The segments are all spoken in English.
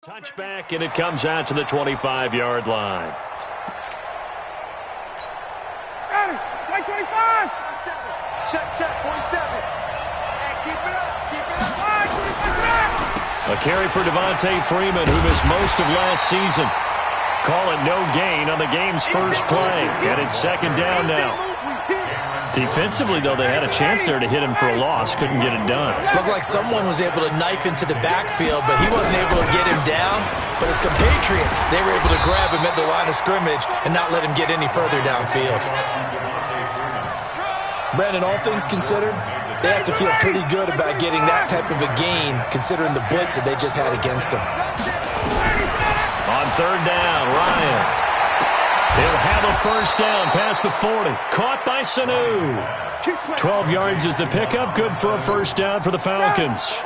Touchback, and it comes out to the 25-yard line. Got it. 25. Check, 47. And keep it up. A carry for Devontae Freeman, who missed most of last season. Call it no gain on the game's first play, and it's second down now. Defensively, though, they had a chance there to hit him for a loss. Couldn't get it done. Looked like someone was able to knife into the backfield, but he wasn't able to get him down. But his compatriots, they were able to grab him at the line of scrimmage and not let him get any further downfield. Brandon, all things considered, they have to feel pretty good about getting that type of a gain, considering the blitz that they just had against them. On third down, Ryan. He'll have a first down past the 40. Caught by Sanu. 12 yards is the pickup. Good for a first down for the Falcons.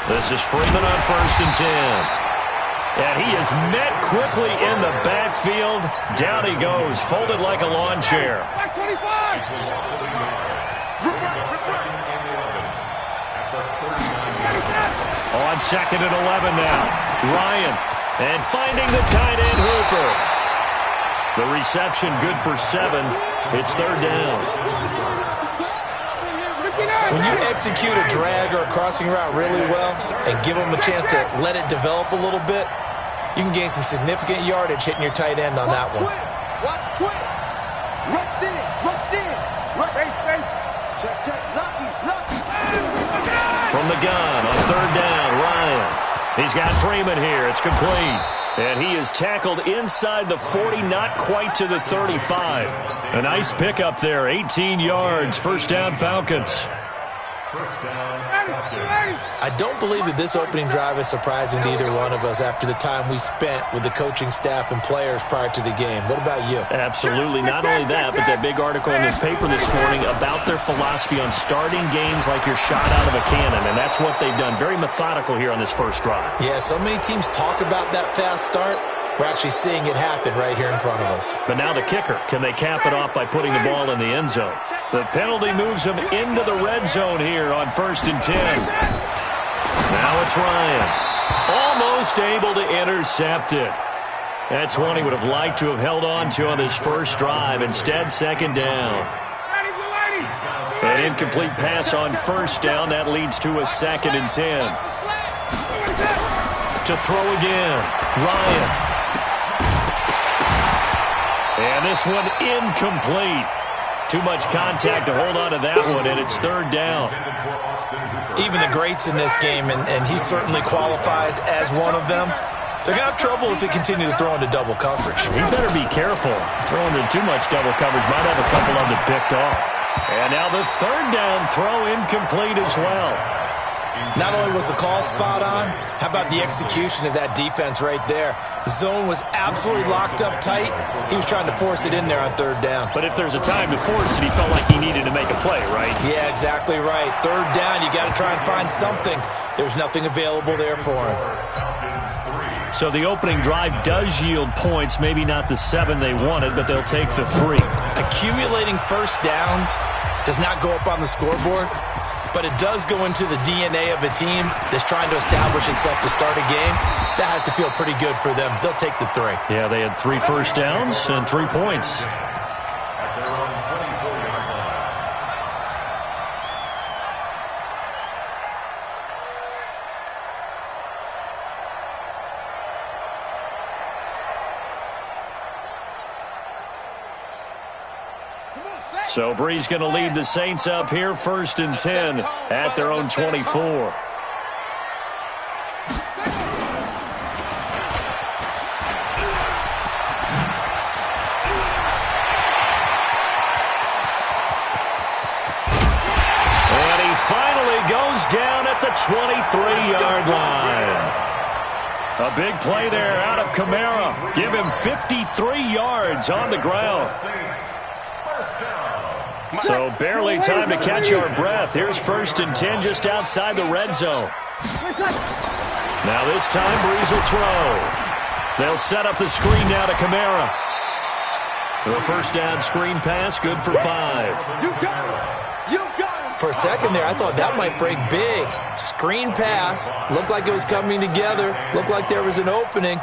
This is Freeman on first and 10. And he is met quickly in the backfield. Down he goes, folded like a lawn chair. On second and 11 now. Ryan. And finding the tight end, Hooper. The reception good for 7. It's third down. When you execute a drag or a crossing route really well and give them a chance to let it develop a little bit, you can gain some significant yardage hitting your tight end on that one. Watch twist. Rush in. Check. Lucky. From the gun on third down, Ryan. He's got Freeman here. It's complete. And he is tackled inside the 40, not quite to the 35. A nice pickup there, 18 yards. First down, Falcons. I don't believe that this opening drive is surprising to either one of us after the time we spent with the coaching staff and players prior to the game. What about you? Absolutely. Not only that, but that big article in the paper this morning about their philosophy on starting games like you're shot out of a cannon, and that's what they've done. Very methodical here on this first drive. Yeah, so many teams talk about that fast start. We're actually seeing it happen right here in front of us. But now the kicker. Can they cap it off by putting the ball in the end zone? The penalty moves them into the red zone here on first and 10. Now it's Ryan. Almost able to intercept it. That's one he would have liked to have held on to on this first drive. Instead, second down. An incomplete pass on first down. That leads to a second and 10. To throw again. Ryan. And this one incomplete. Too much contact to hold on to that one, and it's third down. Even the greats in this game, and he certainly qualifies as one of them, they're going to have trouble if they continue to throw into double coverage. He better be careful. Throwing into too much double coverage might have a couple of them picked off. And now the third down throw incomplete as well. Not only was the call spot on, how about the execution of that defense right there? The zone was absolutely locked up tight. He was trying to force it in there on third down. But if there's a time to force it, he felt like he needed to make a play, right? Yeah, exactly right. Third down, you got to try and find something. There's nothing available there for him. So the opening drive does yield points, maybe not the 7 they wanted, but they'll take the 3. Accumulating first downs does not go up on the scoreboard, but it does go into the DNA of a team that's trying to establish itself to start a game. That has to feel pretty good for them. They'll take the 3. Yeah, they had 3 first downs and 3 points. So Bree's going to lead the Saints up here first and 10 at their own 24. And he finally goes down at the 23-yard line. A big play there out of Kamara. Give him 53 yards on the ground. So barely time to catch our breath. Here's first and 10 just outside the red zone. Now this time Brees will throw. They'll set up the screen now to Kamara. The first down screen pass, good for 5. You got him. For a second there, I thought that might break big. Screen pass. Looked like it was coming together. Looked like there was an opening.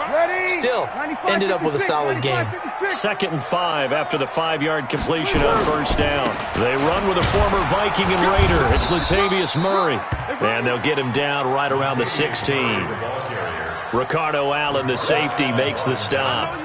Still, ended up with a solid game. 2nd and 5 after the 5-yard completion on first down. They run with a former Viking and Raider. It's Latavius Murray. And they'll get him down right around the 16. Ricardo Allen, the safety, makes the stop.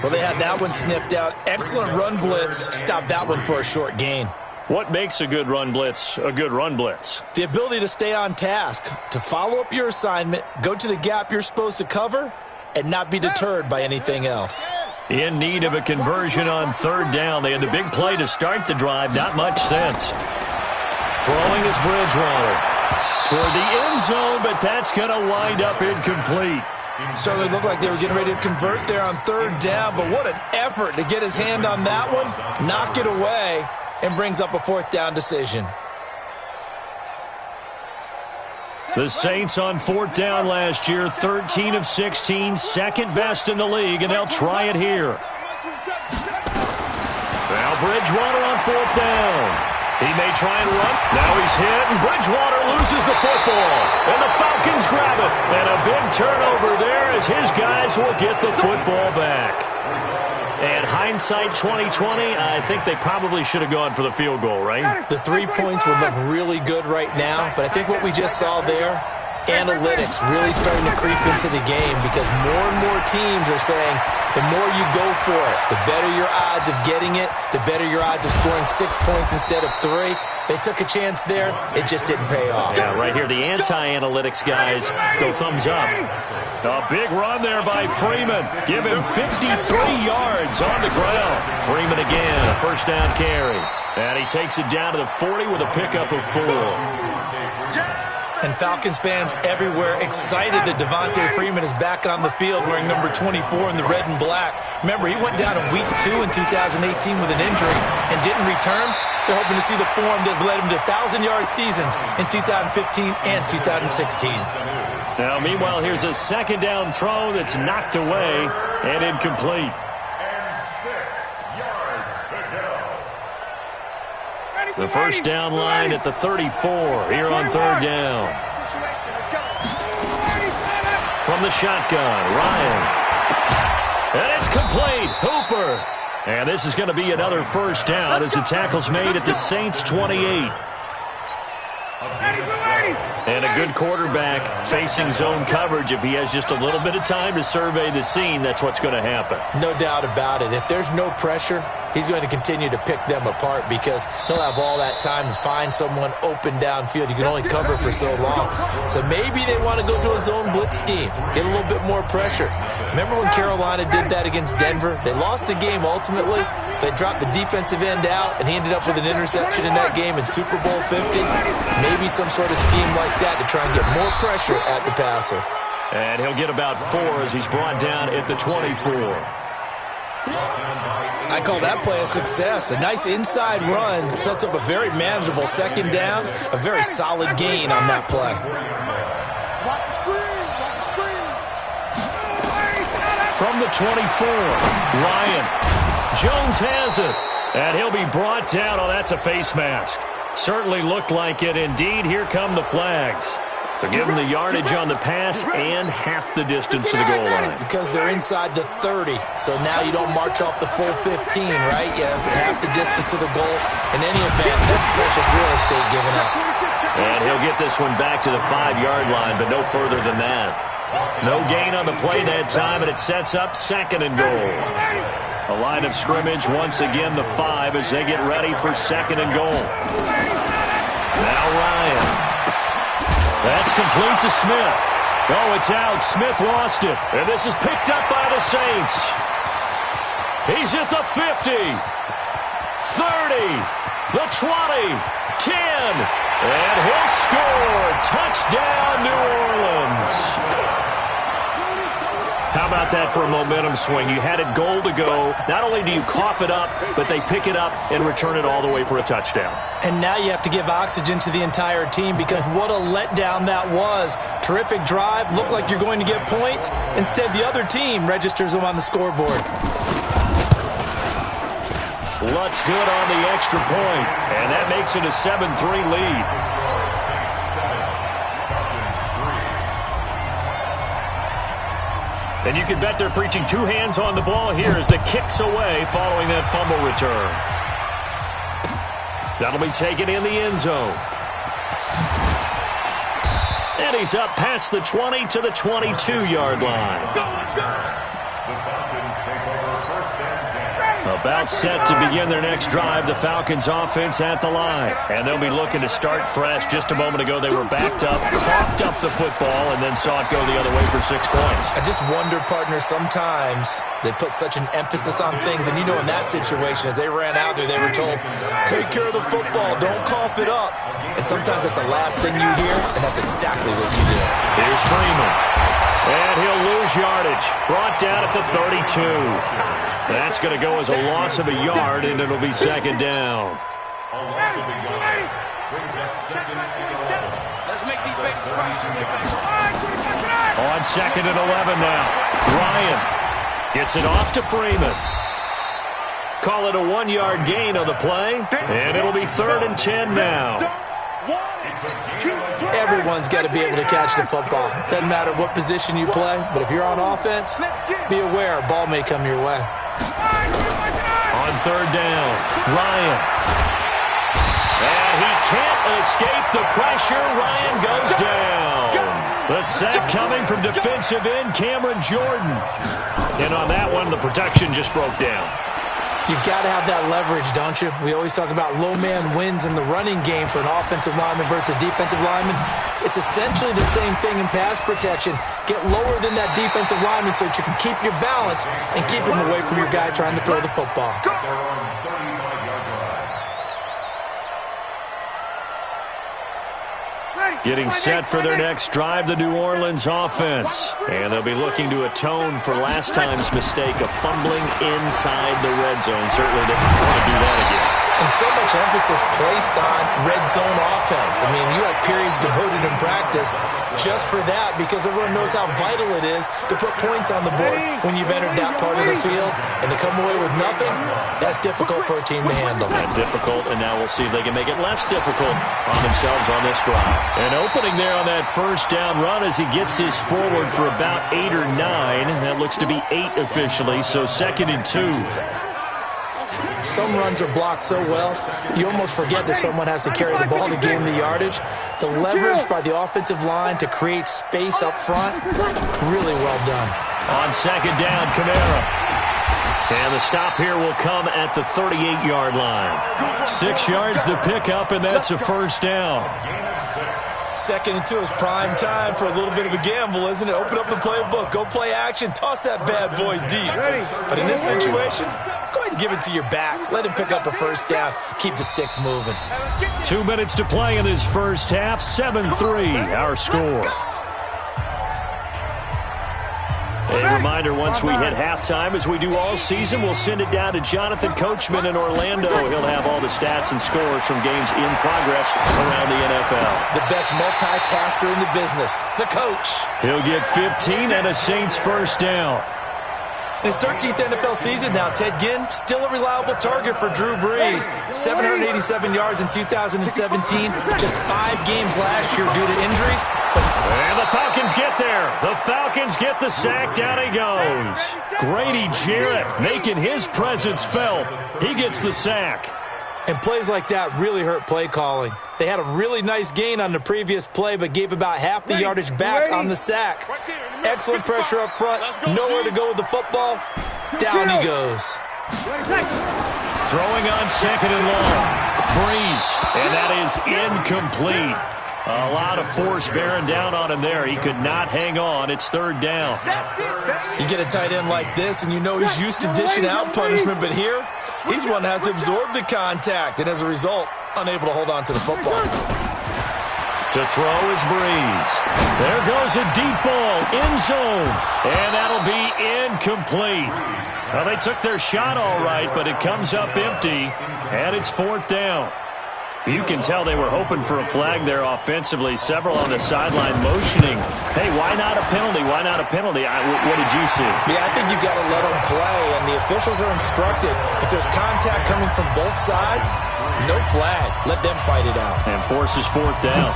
Well, they had that one sniffed out. Excellent run blitz. Stopped that one for a short gain. What makes a good run blitz a good run blitz? The ability to stay on task, to follow up your assignment, go to the gap you're supposed to cover, and not be deterred by anything else. In need of a conversion on 3rd down. They had the big play to start the drive. Not much sense. Throwing is Bridgewater. Toward the end zone, but that's going to wind up incomplete. Certainly looked like they were getting ready to convert there on 3rd down, but what an effort to get his hand on that one, knock it away, and brings up a 4th down decision. The Saints on 4th down last year, 13 of 16, second best in the league, and they'll try it here. Now Bridgewater on 4th down. He may try and run. Now he's hit, and Bridgewater loses the football. And the Falcons grab it. And a big turnover there as his guys will get the football back. And hindsight 2020, I think they probably should have gone for the field goal, right? The 3 points would look really good right now, but I think what we just saw there, analytics really starting to creep into the game because more and more teams are saying the more you go for it, the better your odds of getting it, the better your odds of scoring 6 points instead of 3. They took a chance there. It just didn't pay off. Yeah, right here, the anti-analytics guys go thumbs up. A big run there by Freeman. Give him 53 yards on the ground. Freeman again, a 1st down carry. And he takes it down to the 40 with a pickup of 4. And Falcons fans everywhere excited that Devontae Freeman is back on the field wearing number 24 in the red and black. Remember, he went down in week 2 in 2018 with an injury and didn't return. They're hoping to see the form that led him to 1,000-yard seasons in 2015 and 2016. Now, meanwhile, here's a 2nd down throw that's knocked away and incomplete. The 1st down line at the 34 here on 3rd down. From the shotgun, Ryan. And it's complete. Hooper. And this is going to be another 1st down as the tackle's made at the Saints' 28. And a good quarterback facing zone coverage. If he has just a little bit of time to survey the scene, that's what's going to happen. No doubt about it. If there's no pressure, he's going to continue to pick them apart because he'll have all that time to find someone open downfield. You can only cover for so long. So maybe they want to go to a zone blitz scheme, get a little bit more pressure. Remember when Carolina did that against Denver? They lost the game ultimately. They dropped the defensive end out, and he ended up with an interception in that game in Super Bowl 50. Maybe some sort of scheme like that to try and get more pressure at the passer. And he'll get about 4 as he's brought down at the 24. I call that play a success. A nice inside run sets up a very manageable 2nd down, a very solid gain on that play. From the 24, Ryan. Jones has it, and he'll be brought down. Oh, that's a face mask. Certainly looked like it. Indeed, here come the flags. So give them the yardage on the pass and half the distance to the goal line. Because they're inside the 30, so now you don't march off the full 15, right? You have half the distance to the goal. In any event, that's precious real estate given up. And he'll get this one back to the 5-yard line, but no further than that. No gain on the play that time, and it sets up 2nd and goal. A line of scrimmage, once again, the 5 as they get ready for 2nd and goal. Now Ryan. That's complete to Smith. Oh, it's out. Smith lost it. And this is picked up by the Saints. He's at the 50, 30, the 20, 10, and he'll score. Touchdown, New Orleans. How about that for a momentum swing? You had it goal to go. Not only do you cough it up, but they pick it up and return it all the way for a touchdown. And now you have to give oxygen to the entire team because what a letdown that was. Terrific drive. Looked like you're going to get points. Instead, the other team registers them on the scoreboard. Lutz good on the extra point, and that makes it a 7-3 lead. And you can bet they're preaching two hands on the ball here as the kick's away following that fumble return. That'll be taken in the end zone. And he's up past the 20 to the 22-yard line. About set to begin their next drive, the Falcons offense at the line. And they'll be looking to start fresh. Just a moment ago, they were backed up, coughed up the football, and then saw it go the other way for 6 points. I just wonder, partner, sometimes they put such an emphasis on things. And you know, in that situation, as they ran out there, they were told, take care of the football, don't cough it up. And sometimes that's the last thing you hear, and that's exactly what you do. Here's Freeman. And he'll lose yardage. Brought down at the 32. That's going to go as a loss of a yard, and it'll be second down. Let's make these babies cry. On second and 11 now. Ryan gets it off to Freeman. Call it a 1-yard gain on the play, and it'll be 3rd and 10 now. Everyone's got to be able to catch the football. Doesn't matter what position you play, but if you're on offense, be aware a ball may come your way. On 3rd down, Ryan. And he can't escape the pressure. Ryan goes down. The sack coming from defensive end Cameron Jordan. And on that one, the protection just broke down. You've got to have that leverage, don't you? We always talk about low man wins in the running game for an offensive lineman versus a defensive lineman. It's essentially the same thing in pass protection. Get lower than that defensive lineman so that you can keep your balance and keep him away from your guy trying to throw the football. Getting set for their next drive, the New Orleans offense. And they'll be looking to atone for last time's mistake of fumbling inside the red zone. Certainly they want to do that again. And so much emphasis placed on red zone offense. I mean, you have periods devoted in practice just for that because everyone knows how vital it is to put points on the board when you've entered that part of the field. And to come away with nothing, that's difficult for a team to handle. And difficult, and now we'll see if they can make it less difficult on themselves on this drive. An opening there on that first down run as he gets this forward for about 8 or 9. That looks to be 8 officially, so 2nd and 2. Some runs are blocked so well, you almost forget that someone has to carry the ball to gain the yardage. The leverage by the offensive line to create space up front, really well done. On 2nd down, Kamara. And the stop here will come at the 38-yard line. 6 yards the pickup, and that's a first down. 2nd and 2 is prime time for a little bit of a gamble, isn't it? Open up the playbook, go play action, toss that bad boy deep. But in this situation, go ahead and give it to your back. Let him pick up a first down, keep the sticks moving. 2 minutes to play in this first half, 7-3 our score. A reminder, once we hit halftime, as we do all season, we'll send it down to Jonathan Coachman in Orlando. He'll have all the stats and scores from games in progress around the NFL. The best multitasker in the business, the coach. He'll get 15 and a Saints first down. His 13th NFL season now, Ted Ginn, still a reliable target for Drew Brees. 787 yards in 2017, just 5 games last year due to injuries. And the Falcons get there. The Falcons get the sack. Down he goes. Grady Jarrett making his presence felt. He gets the sack. And plays like that really hurt play calling. They had a really nice gain on the previous play, but gave about half the yardage back on the sack. Excellent pressure up front. Nowhere to go with the football. Down he goes. Throwing on 2nd and long. Brees. And that is incomplete. A lot of force bearing down on him there. He could not hang on. It's 3rd down. You get a tight end like this, and you know he's used to dishing out punishment, but here, he's one that has to absorb the contact, and as a result, unable to hold on to the football. To throw is Brees. There goes a deep ball, end zone, and that'll be incomplete. Well, they took their shot all right, but it comes up empty, and it's 4th down. You can tell they were hoping for a flag there offensively. Several on the sideline motioning. Hey, why not a penalty? Why not a penalty? What did you see? Yeah, I think you've got to let them play, and the officials are instructed. If there's contact coming from both sides, no flag. Let them fight it out. And forces fourth down.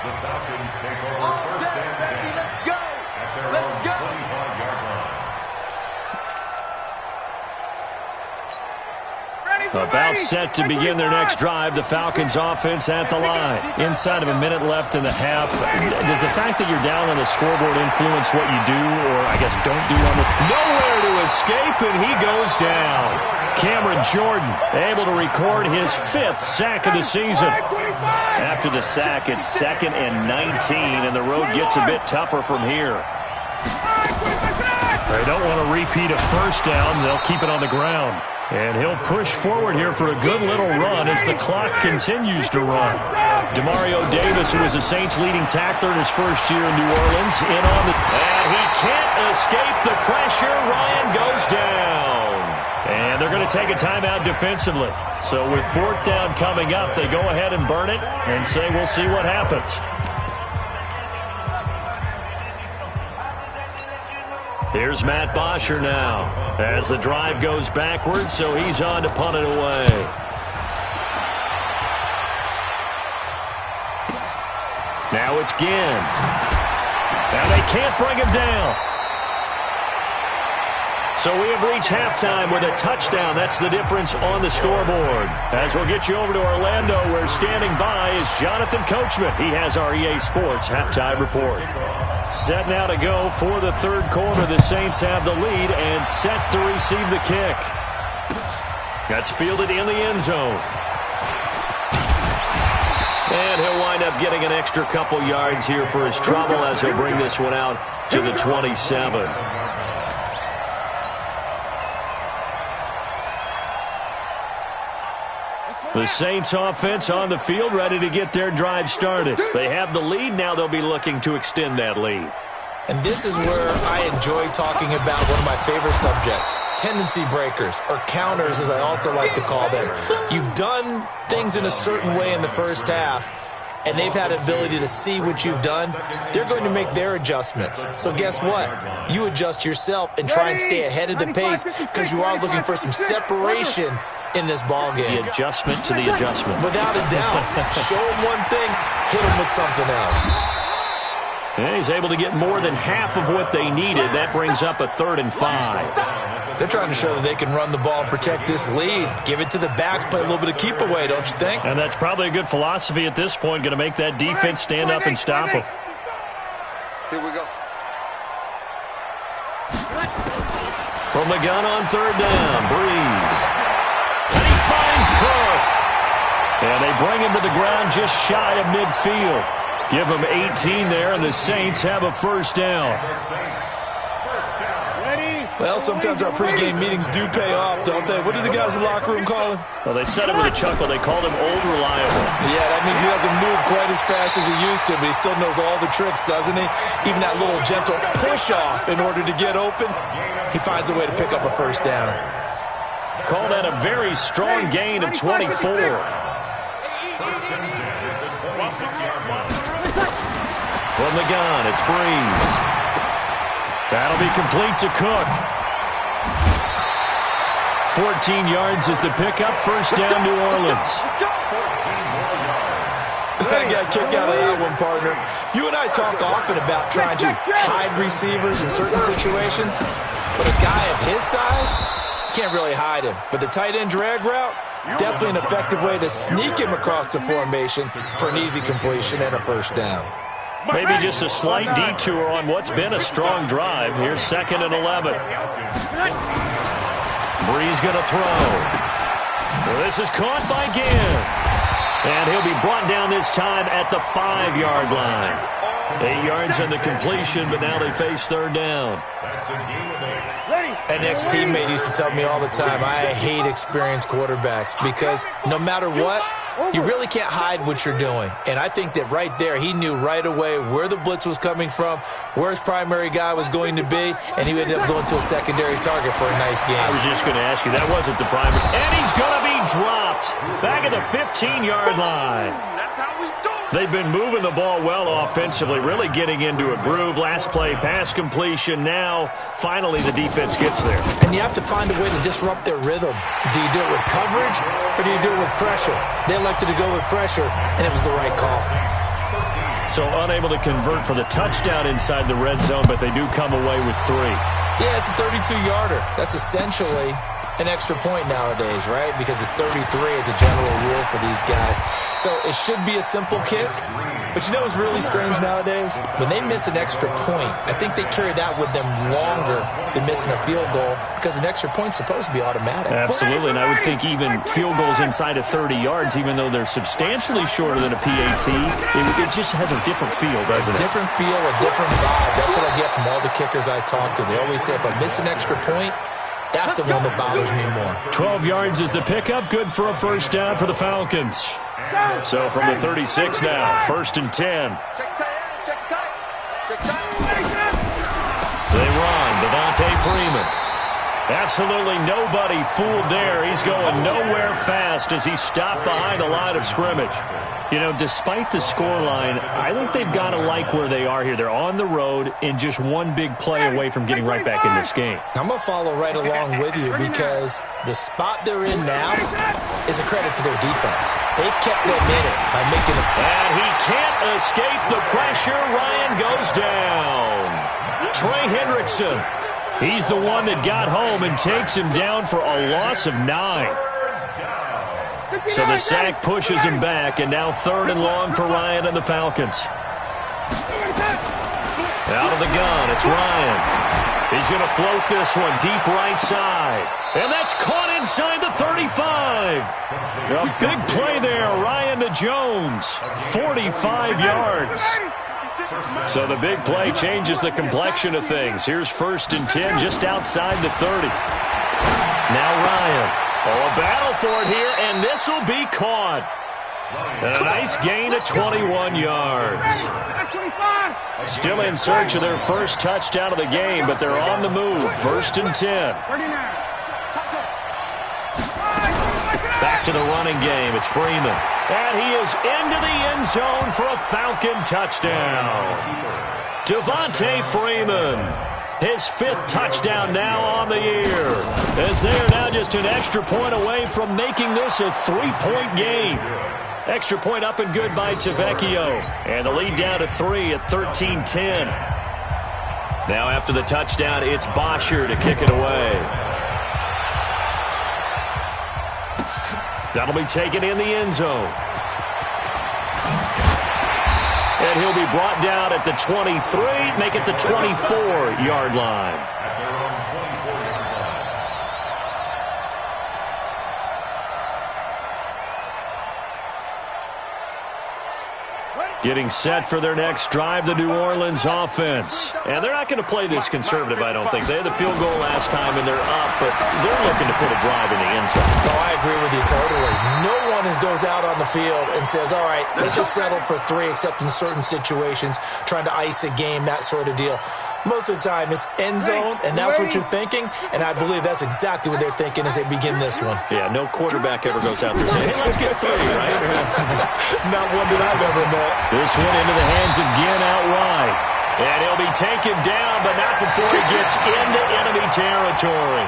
The Falcons take over first and 10. Let's go! At their Let's own go! 25-yard line. About set to begin their next drive, the Falcons offense at the line. Inside of a minute left in the half. Does the fact that you're down on the scoreboard influence what you do, or I guess don't do on the... Nowhere to escape, and he goes down. Cameron Jordan able to record his 5th sack of the season. After the sack, it's 2nd and 19, and the road gets a bit tougher from here. They don't want to repeat a first down. They'll keep it on the ground. And he'll push forward here for a good little run as the clock continues to run. Demario Davis, who was the Saints' leading tackler in his first year in New Orleans, in on the... And he can't escape the pressure. Ryan goes down. And they're going to take a timeout defensively. So with fourth down coming up, they go ahead and burn it and say, we'll see what happens. Here's Matt Bosher now as the drive goes backwards, so he's on to punt it away. Now it's Ginn. Now they can't bring him down. So we have reached halftime with a touchdown. That's the difference on the scoreboard. As we'll get you over to Orlando, where standing by is Jonathan Coachman. He has our EA Sports halftime report. Set now to go for the third quarter. The Saints have the lead and set to receive the kick. That's fielded in the end zone. And he'll wind up getting an extra couple yards here for his trouble as he'll bring this one out to the 27. The Saints offense on the field, ready to get their drive started. They have the lead. Now they'll be looking to extend that lead. And this is where I enjoy talking about one of my favorite subjects, tendency breakers, or counters, as I also like to call them. You've done things in a certain way in the first half, and they've had the ability to see what you've done. They're going to make their adjustments. So guess what? You adjust yourself and try and stay ahead of the pace because you are looking for some separation in this ball game. The adjustment to the adjustment. Without a doubt. Show them one thing, hit them with something else. And he's able to get more than half of what they needed. That brings up a 3rd and 5. They're trying to show that they can run the ball and protect this lead. Give it to the backs, play a little bit of keep away, don't you think? And that's probably a good philosophy at this point. Going to make that defense stand up and stop them. Here we go. From the gun on 3rd down, Breeze. And he finds Cook. And they bring him to the ground just shy of midfield. Give him 18 there, and the Saints have a first down. Well, sometimes our pregame meetings do pay off, don't they? What do the guys in the locker room call him? Well, they said it with a chuckle. They called him Old Reliable. Yeah, that means he doesn't move quite as fast as he used to, but he still knows all the tricks, doesn't he? Even that little gentle push-off in order to get open, he finds a way to pick up a first down. Call that a very strong gain of 24. From the gun, it's Breeze. That'll be complete to Cook. 14 yards is the pickup. First down, New Orleans. I got a kick out of that one, partner. You and I talk often about trying to hide receivers in certain situations, but a guy of his size can't really hide him. But the tight end drag route, definitely an effective way to sneak him across the formation for an easy completion and a first down. Maybe just a slight detour on what's been a strong drive. Here's 2nd and 11. Breeze going to throw. Well, this is caught by Ginn. And he'll be brought down this time at the 5-yard line. 8 yards on the completion, but now they face 3rd down. An ex-teammate used to tell me all the time, I hate experienced quarterbacks because no matter what, You really can't hide what you're doing. And I think that right there, he knew right away where the blitz was coming from, where his primary guy was going to be, and he ended up going to a secondary target for a nice game. I was just going to ask you, that wasn't the primary. And he's going to be dropped back at the 15-yard line. That's how we do it. They've been moving the ball well offensively, really getting into a groove. Last play, pass completion. Now, finally, the defense gets there. And you have to find a way to disrupt their rhythm. Do you do it with coverage, or do you do it with pressure? They elected to go with pressure, and it was the right call. So unable to convert for the touchdown inside the red zone, but they do come away with 3. Yeah, it's a 32-yarder. That's essentially an extra point nowadays, right? Because it's 33 as a general rule for these guys. So it should be a simple kick. But you know what's really strange nowadays? When they miss an extra point, I think they carry that with them longer than missing a field goal because an extra point's supposed to be automatic. Absolutely, and I would think even field goals inside of 30 yards, even though they're substantially shorter than a PAT, it just has a different feel, doesn't it? Different feel, a different vibe. That's what I get from all the kickers I talk to. They always say if I miss an extra point, that's the one that bothers me more. 12 yards is the pickup. Good for a first down for the Falcons. So from the 36 now, 1st and 10. Check tight, check tight, check tight. They run. Devontae Freeman. Absolutely nobody fooled there. He's going nowhere fast as he stopped behind the line of scrimmage. You know, despite the scoreline, I think they've got to like where they are here. They're on the road and just one big play away from getting right back in this game. I'm going to follow right along with you because the spot they're in now is a credit to their defense. They've kept them in it by making a... And he can't escape the pressure. Ryan goes down. Trey Hendrickson. He's the one that got home and takes him down for a loss of 9. So the sack pushes him back, and now 3rd and long for Ryan and the Falcons. Out of the gun, it's Ryan. He's going to float this one deep right side. And that's caught inside the 35. A big play there, Ryan to Jones. 45 yards. So the big play changes the complexion of things. Here's 1st and 10 just outside the 30. Now Ryan. Oh, a battle for it here, and this will be caught. And a nice gain of 21 yards. Still in search of their first touchdown of the game, but they're on the move. 1st and 10. Back to the running game. It's Freeman. And he is into the end zone for a Falcon touchdown. Devontae Freeman. His 5th touchdown now on the year. As they are now just an extra point away from making this a 3-point game. Extra point up and good by Tavecchio. And the lead down to 3 at 13-10. Now after the touchdown, it's Bosher to kick it away. That'll be taken in the end zone. And he'll be brought down at the 23, make it the 24-yard line. Getting set for their next drive, the New Orleans offense. And they're not going to play this conservative, I don't think. They had the field goal last time, and they're up, but they're looking to put a drive in the end zone. Oh, I agree with you totally. No one goes out on the field and says, all right, let's just settle for 3, except in certain situations, trying to ice a game, that sort of deal. Most of the time, it's end zone, and that's what you're thinking, and I believe that's exactly what they're thinking as they begin this one. Yeah, no quarterback ever goes out there saying, hey, let's get 3, right? Not one that I've ever met. This one into the hands of Ginn out wide. And he'll be taken down, but not before he gets into enemy territory.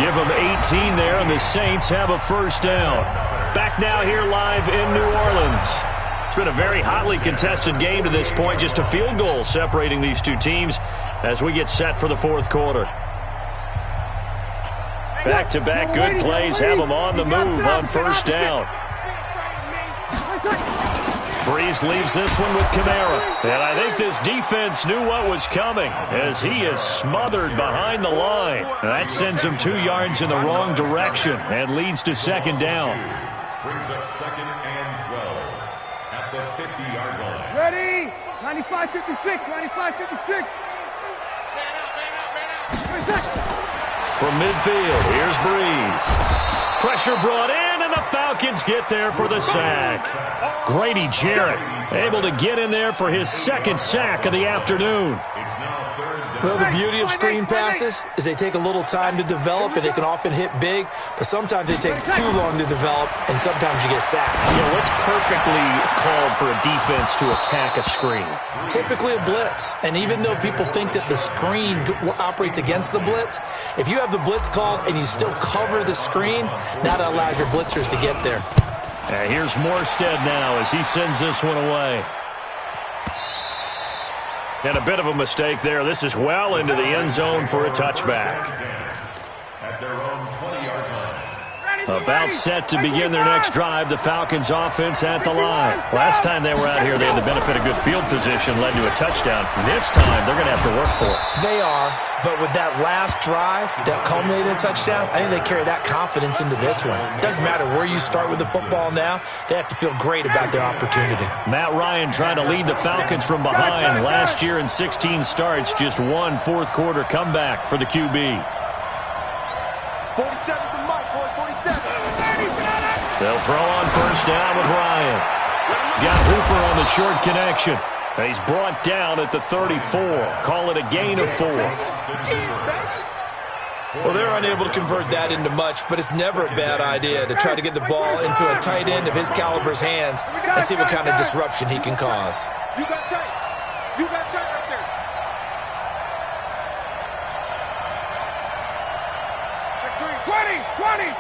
Give him 18 there, and the Saints have a first down. Back now here live in New Orleans. It's been a very hotly contested game to this point. Just a field goal separating these two teams as we get set for the 4th quarter. Back-to-back good plays have them on the move on first down. Breeze leaves this one with Kamara. And I think this defense knew what was coming as he is smothered behind the line. And that sends him 2 yards in the wrong direction and leads to 2nd down. Brings up 2nd and 12 at the 50-yard line. Ready? 95-56, 95-56. From midfield, here's Breeze. Pressure brought in, and the Falcons get there for the sack. Grady Jarrett able to get in there for his second sack of the afternoon. Well, the beauty of screen passes is they take a little time to develop, and they can often hit big, but sometimes they take too long to develop, and sometimes you get sacked. Yeah, what's perfectly called for a defense to attack a screen? Typically a blitz, and even though people think that the screen operates against the blitz, if you have the blitz called and you still cover the screen, that allows your blitzers to get there. Here's Morstead now as he sends this one away. And a bit of a mistake there. This is well into the end zone for a touchback. At their own 20-yard line. About set to begin their next drive, the Falcons offense at the line. Last time they were out here, they had the benefit of good field position, led to a touchdown. This time, they're going to have to work for it. They are, but with that last drive that culminated in a touchdown, I think they carry that confidence into this one. It doesn't matter where you start with the football now. They have to feel great about their opportunity. Matt Ryan trying to lead the Falcons from behind. Last year in 16 starts, just one fourth-quarter comeback for the QB. 47 to Mike, boy, 47. They'll throw on first down with Ryan. He's got Hooper on the short connection. And he's brought down at the 34. Call it a gain of 4. Well, they're unable to convert that into much, but it's never a bad idea to try to get the ball into a tight end of his caliber's hands and see what kind of disruption he can cause. You got tight. You got tight right there. Check 3. 20.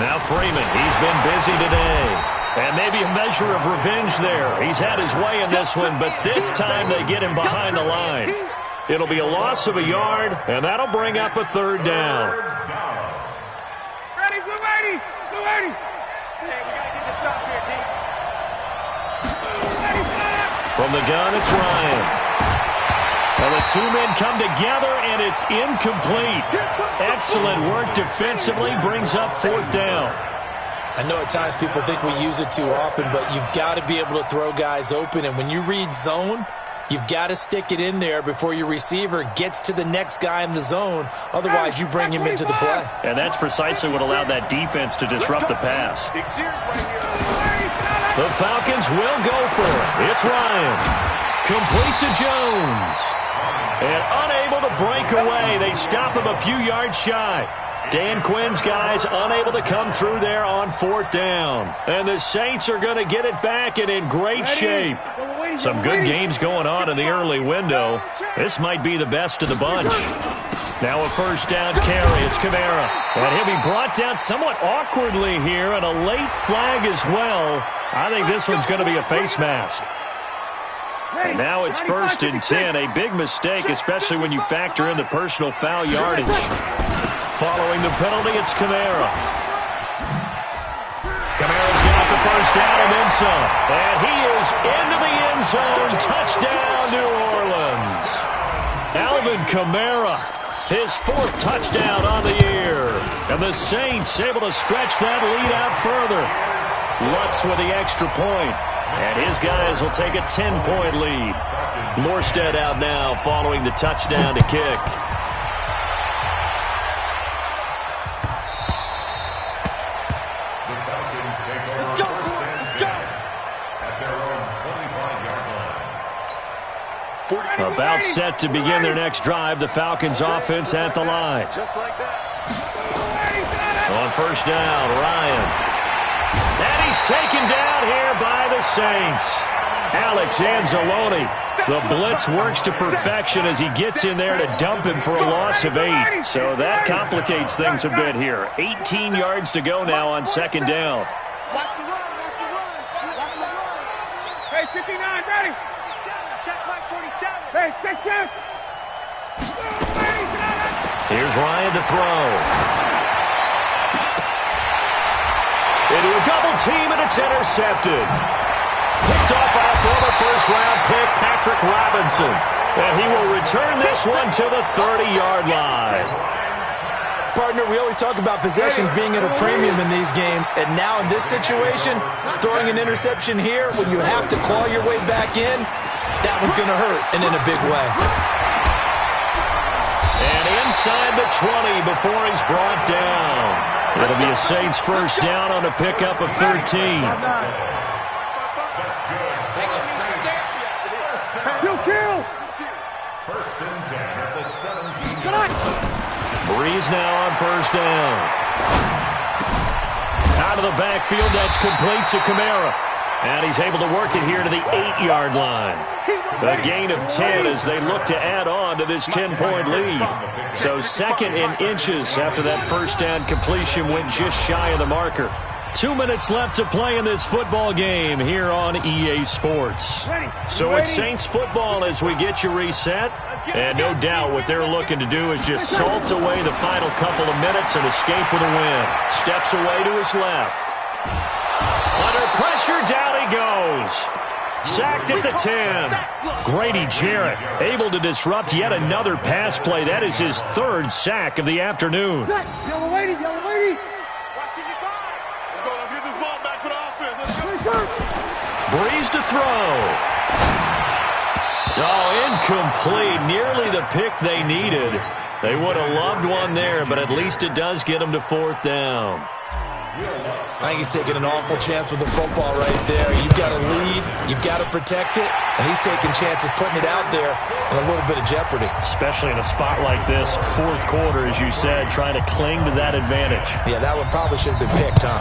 Now Freeman, he's been busy today. And maybe a measure of revenge there. He's had his way in this one, but this time they get him behind the line. It'll be a loss of a yard, and that'll bring up a third down. Ready, blue 80. Blue 80. Hey, we got to get the stop here, D. From the gun, it's Ryan. Well, the two men come together, and it's incomplete. Excellent work defensively, brings up fourth down. I know at times people think we use it too often, but you've got to be able to throw guys open. And when you read zone, you've got to stick it in there before your receiver gets to the next guy in the zone. Otherwise, you bring him into the play. And that's precisely what allowed that defense to disrupt the pass. The Falcons will go for it. It's Ryan. Complete to Jones. And unable to break away. They stop him a few yards shy. Dan Quinn's guys unable to come through there on fourth down. And the Saints are going to get it back and in great shape. Some good games going on in the early window. This might be the best of the bunch. Now a first down carry. It's Kamara. And he'll be brought down somewhat awkwardly here, and a late flag as well. I think this one's going to be a face mask. And now it's first and 10. A big mistake, especially when you factor in the personal foul yardage. Following the penalty, it's Kamara. Kamara's got the first down and then some. And he is into the end zone. Touchdown, New Orleans. Alvin Kamara, his fourth touchdown on the year. And the Saints able to stretch that lead out further. Lutz with the extra point. And his guys will take a 10-point lead. Morstead out now following the touchdown to kick. About set to begin their next drive. The Falcons offense at the line. Just like that. On first down, Ryan. And he's taken down here by the Saints. Alex Anzalone. The blitz works to perfection as he gets in there to dump him for a loss of 8. So that complicates things a bit here. 18 yards to go now on second down. Watch the run. Watch the run. Watch the run. Hey, 59, ready. Check Mike 47. Hey, check. Here's Ryan to throw. Into a double team, and it's intercepted. Picked off by a former first-round pick, Patrick Robinson. And he will return this one to the 30-yard line. Partner, we always talk about possessions being at a premium in these games, and now in this situation, throwing an interception here when you have to claw your way back in, that one's going to hurt, and in a big way. And inside the 20 before he's brought down. It'll be a Saints first down on a pickup of 13. Kill! First and 10 at the 17. Breeze now on first down. Out of the backfield, that's complete to Kamara. And he's able to work it here to the 8-yard line. A gain of 10 as they look to add on to this 10-point lead. So second in inches after that first down completion went just shy of the marker. 2 minutes left to play in this football game here on EA Sports. So it's Saints football as we get you reset. And no doubt what they're looking to do is just salt away the final couple of minutes and escape with a win. Steps away to his left. Under pressure, down he goes. Sacked at the 10. Grady Jarrett able to disrupt yet another pass play. That is his third sack of the afternoon. Yellow lady, yellow lady. Let's get this ball back for the offense. Let's go. Breeze to throw. Oh, incomplete. Nearly the pick they needed. They would have loved one there, but at least it does get them to fourth down. I think he's taking an awful chance with the football right there. You've got to lead, you've got to protect it, and he's taking chances putting it out there in a little bit of jeopardy. Especially in a spot like this, fourth quarter, as you said, trying to cling to that advantage. Yeah, that one probably should have been picked, huh?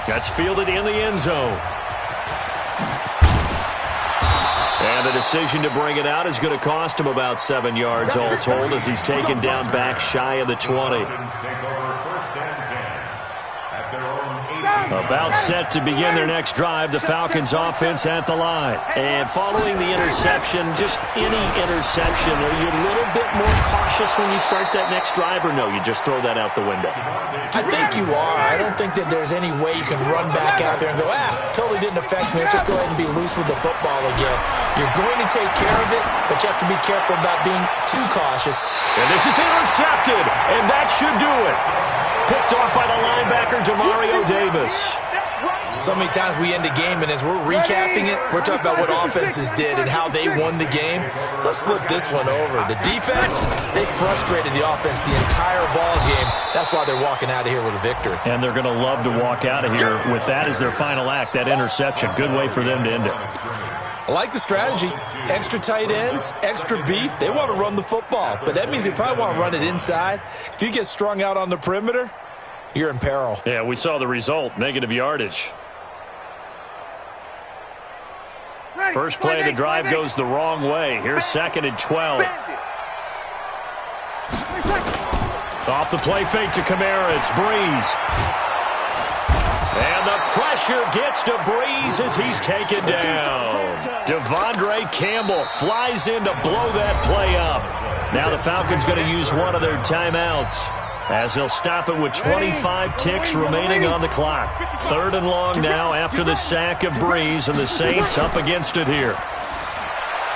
That's fielded in the end zone. And the decision to bring it out is going to cost him about 7 yards all told as he's taken down back shy of the 20. About set to begin their next drive, the Falcons offense at the line. And following the interception, just any interception, are you a little bit more cautious when you start that next drive, or no, you just throw that out the window? I think you are. I don't think that there's any way you can run back out there and go, totally didn't affect me. Let's just go ahead and be loose with the football again. You're going to take care of it, but you have to be careful about being too cautious. And this is intercepted, and that should do it. Picked off by the linebacker, Demario Davis. So many times we end a game, and as we're recapping it, we're talking about what offenses did and how they won the game. Let's flip this one over. The defense, they frustrated the offense the entire ball game. That's why they're walking out of here with a victory. And they're going to love to walk out of here with that as their final act, that interception. Good way for them to end it. I like the strategy. Extra tight ends, extra beef. They want to run the football, but that means they probably want to run it inside. If you get strung out on the perimeter, you're in peril. Yeah, we saw the result, negative yardage. First play of the drive goes the wrong way. Here's second and 12. Off the play fake to Kamara, it's Breeze. And the pressure gets to Breeze as he's taken down. Devondre Campbell flies in to blow that play up. Now the Falcons going to use one of their timeouts as they'll stop it with 25 ticks remaining on the clock. Third and long now after the sack of Breeze, and the Saints up against it here.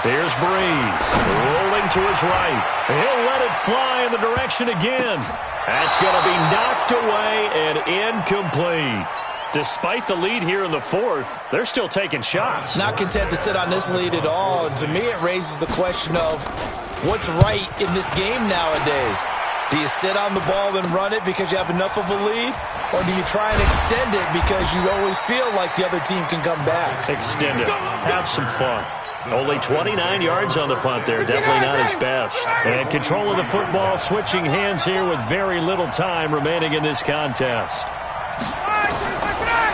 Here's Breeze, rolling to his right. He'll let it fly in the direction again. That's going to be knocked away and incomplete. Despite the lead here in the fourth, they're still taking shots. Not content to sit on this lead at all. And to me, it raises the question of what's right in this game nowadays. Do you sit on the ball and run it because you have enough of a lead? Or do you try and extend it because you always feel like the other team can come back? Extend it. Have some fun. Only 29 yards on the punt there. Definitely not his best. And control of the football, switching hands here with very little time remaining in this contest.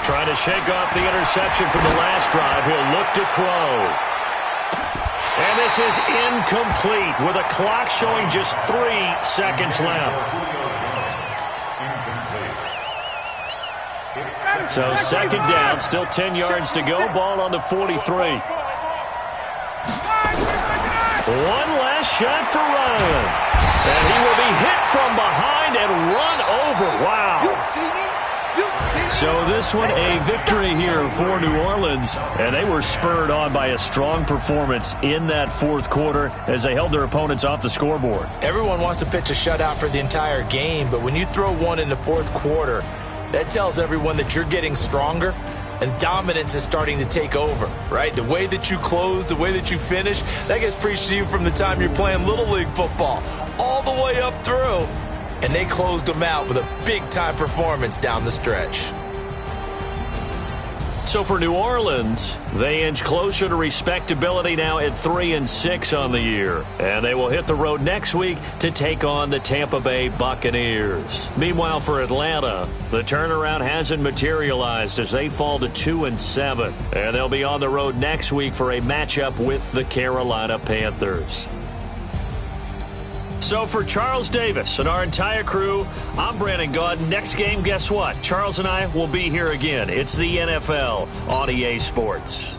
Trying to shake off the interception from the last drive. He'll look to throw. And this is incomplete with a clock showing just 3 seconds left. So second down, still 10 yards to go. Ball on the 43. One last shot for Ryan. And he will be hit from behind and run over. Wow. So this one a victory here for New Orleans, and they were spurred on by a strong performance in that fourth quarter as they held their opponents off the scoreboard. Everyone wants to pitch a shutout for the entire game, but when you throw one in the fourth quarter, that tells everyone that you're getting stronger and dominance is starting to take over, right? The way that you close, the way that you finish, that gets preached to you from the time you're playing Little League football all the way up through. And they closed them out with a big-time performance down the stretch. So for New Orleans, they inch closer to respectability now at 3-6 on the year. And they will hit the road next week to take on the Tampa Bay Buccaneers. Meanwhile, for Atlanta, the turnaround hasn't materialized as they fall to 2-7. And they'll be on the road next week for a matchup with the Carolina Panthers. So for Charles Davis and our entire crew, I'm Brandon Gaudin. Next game, guess what? Charles and I will be here again. It's the NFL on EA Sports.